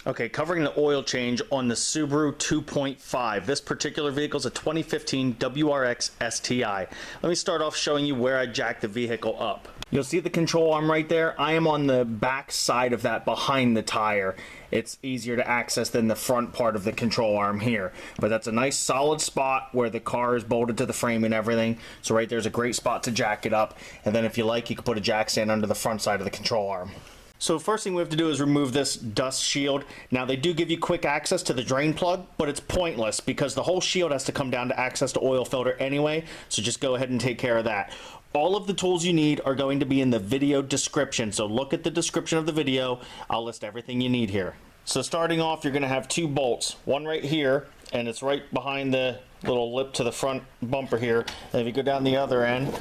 Okay, covering the oil change on the Subaru 2.5. This particular vehicle is a 2015 WRX STI. Let me start off showing you where I jacked the vehicle up. You'll see the control arm right there. I am on the back side of that behind the tire. It's easier to access than the front part of the control arm here. But that's a nice solid spot where the car is bolted to the frame and everything. So right there's a great spot to jack it up. And then if you like, you can put a jack stand under the front side of the control arm. So first thing we have to do is remove this dust shield. Now they do give you quick access to the drain plug, but it's pointless because the whole shield has to come down to access to oil filter anyway. So just go ahead and take care of that. All of the tools you need are going to be in the video description. So look at the description of the video. I'll list everything you need here. So starting off, you're going to have two bolts. One right here, and it's right behind the little lip to the front bumper here. And if you go down the other end,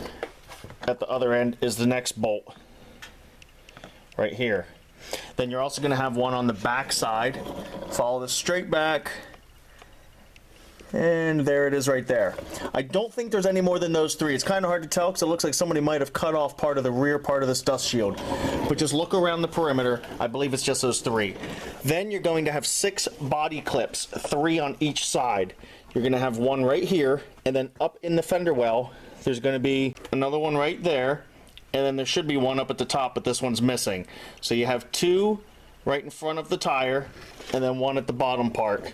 at the other end is the next bolt. Right here. Then you're also going to have one on the back side. Follow this straight back. And there it is right there. I don't think there's any more than those three. It's kind of hard to tell because it looks like somebody might have cut off part of the rear part of this dust shield. But just look around the perimeter. I believe it's just those three. Then you're going to have 6 body clips, 3 on each side. You're going to have one right here, and then up in the fender well, there's going to be another one right there. And then there should be one up at the top, but this one's missing. So you have 2 right in front of the tire, and then 1 at the bottom part.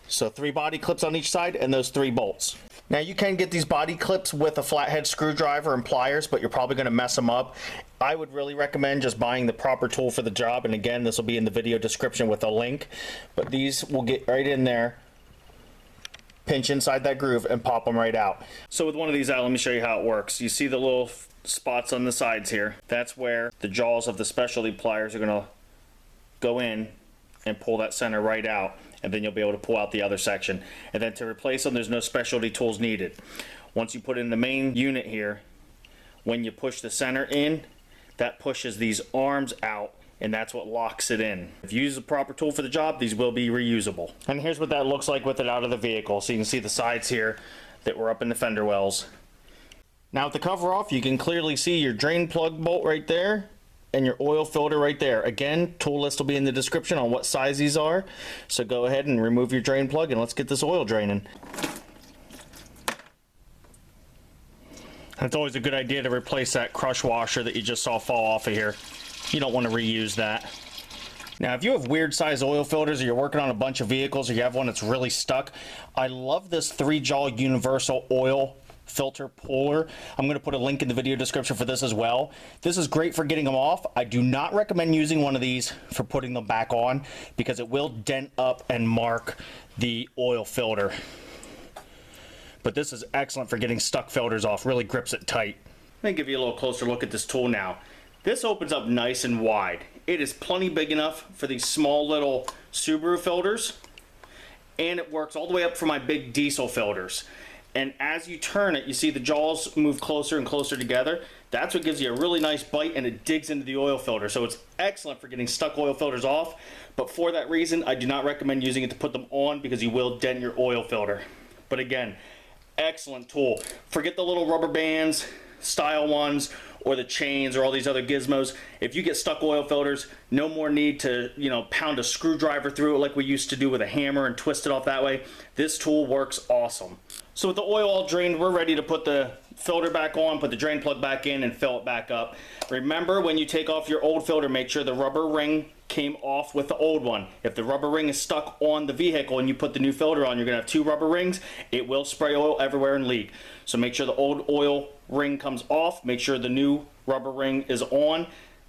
So 3 body clips on each side, and those 3 bolts. Now you can get these body clips with a flathead screwdriver and pliers, but you're probably going to mess them up. I would really recommend just buying the proper tool for the job, and again, this will be in the video description with a link. But these will get right in there, pinch inside that groove, and pop them right out. So with one of these out, let me show you how it works. You see the little spots on the sides here. That's where the jaws of the specialty pliers are going to go in and pull that center right out, and then you'll be able to pull out the other section. And then to replace them, there's no specialty tools needed. Once you put in the main unit here, when you push the center in, that pushes these arms out, and that's what locks it in. If you use the proper tool for the job, these will be reusable. And here's what that looks like with it out of the vehicle. So you can see the sides here that were up in the fender wells. Now with the cover off, you can clearly see your drain plug bolt right there and your oil filter right there. Again, tool list will be in the description on what size these are. So go ahead and remove your drain plug and let's get this oil draining. It's always a good idea to replace that crush washer that you just saw fall off of here. You don't want to reuse that. Now, if you have weird size oil filters or you're working on a bunch of vehicles or you have one that's really stuck, I love this 3-jaw universal oil filter puller. I'm going to put a link in the video description for this as well. This is great for getting them off. I do not recommend using one of these for putting them back on because it will dent up and mark the oil filter. But this is excellent for getting stuck filters off. Really grips it tight. Let me give you a little closer look at this tool now. This opens up nice and wide. It is plenty big enough for these small little Subaru filters, and it works all the way up for my big diesel filters. And as you turn it, you see the jaws move closer and closer together. That's what gives you a really nice bite, and it digs into the oil filter. So it's excellent for getting stuck oil filters off. But for that reason, I do not recommend using it to put them on because you will dent your oil filter. But again, excellent tool. Forget the little rubber bands, style ones, or the chains or all these other gizmos. If you get stuck oil filters, no more need to, pound a screwdriver through it like we used to do with a hammer and twist it off that way. This tool works awesome. So with the oil all drained, we're ready to put the filter back on, put the drain plug back in, and fill it back up. Remember, when you take off your old filter, make sure the rubber ring came off with the old one. If the rubber ring is stuck on the vehicle and you put the new filter on, you're going to have 2 rubber rings. It will spray oil everywhere and leak. So make sure the old oil ring comes off. Make sure the new rubber ring is on.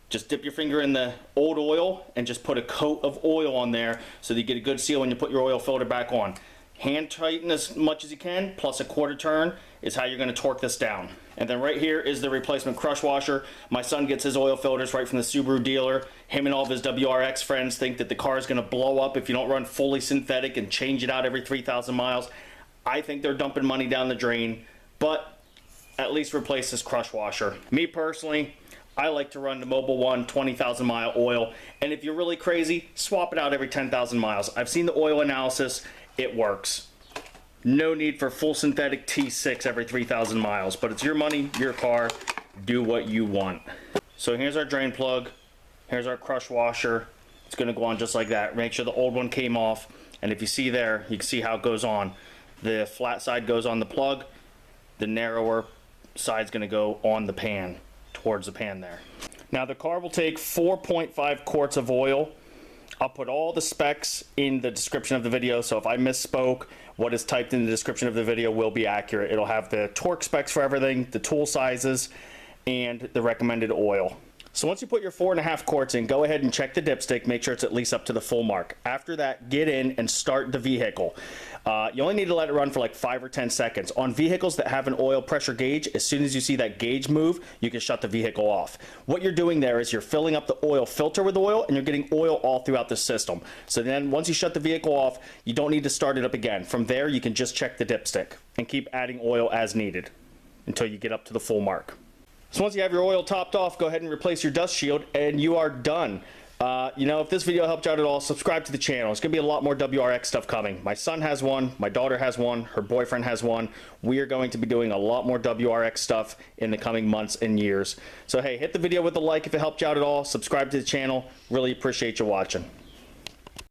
Just dip your finger in the old oil and just put a coat of oil on there so that you get a good seal when you put your oil filter back on. Hand tighten as much as you can, plus a 1/4 turn is how you're going to torque this down. And then right here is the replacement crush washer. My son gets his oil filters right from the Subaru dealer. Him and all of his WRX friends think that the car is going to blow up if you don't run fully synthetic and change it out every 3,000 miles. I think they're dumping money down the drain, but at least replace this crush washer. Me personally, I like to run the Mobil 1 20,000 mile oil, and if you're really crazy, swap it out every 10,000 miles. I've seen the oil analysis. It works. No need for full synthetic T6 every 3,000 miles, but it's your money, your car. Do what you want. So here's our drain plug. Here's our crush washer. It's going to go on just like that. Make sure the old one came off, and if you see there, you can see how it goes on. The flat side goes on the plug, the narrower side's going to go on the pan, towards the pan there. Now the car will take 4.5 quarts of oil. I'll put all the specs in the description of the video, so if I misspoke, what is typed in the description of the video will be accurate. It'll have the torque specs for everything, the tool sizes, and the recommended oil. So once you put your 4.5 quarts in, go ahead and check the dipstick, make sure it's at least up to the full mark. After that, get in and start the vehicle. You only need to let it run for like 5 or 10 seconds. On vehicles that have an oil pressure gauge, as soon as you see that gauge move, you can shut the vehicle off. What you're doing there is you're filling up the oil filter with oil, and you're getting oil all throughout the system. So then once you shut the vehicle off, you don't need to start it up again. From there, you can just check the dipstick and keep adding oil as needed until you get up to the full mark. So once you have your oil topped off, go ahead and replace your dust shield, and you are done. You know, if this video helped you out at all, subscribe to the channel. It's going to be a lot more WRX stuff coming. My son has one, my daughter has one, her boyfriend has one. We are going to be doing a lot more WRX stuff in the coming months and years. So hey, hit the video with a like if it helped you out at all. Subscribe to the channel. Really appreciate you watching.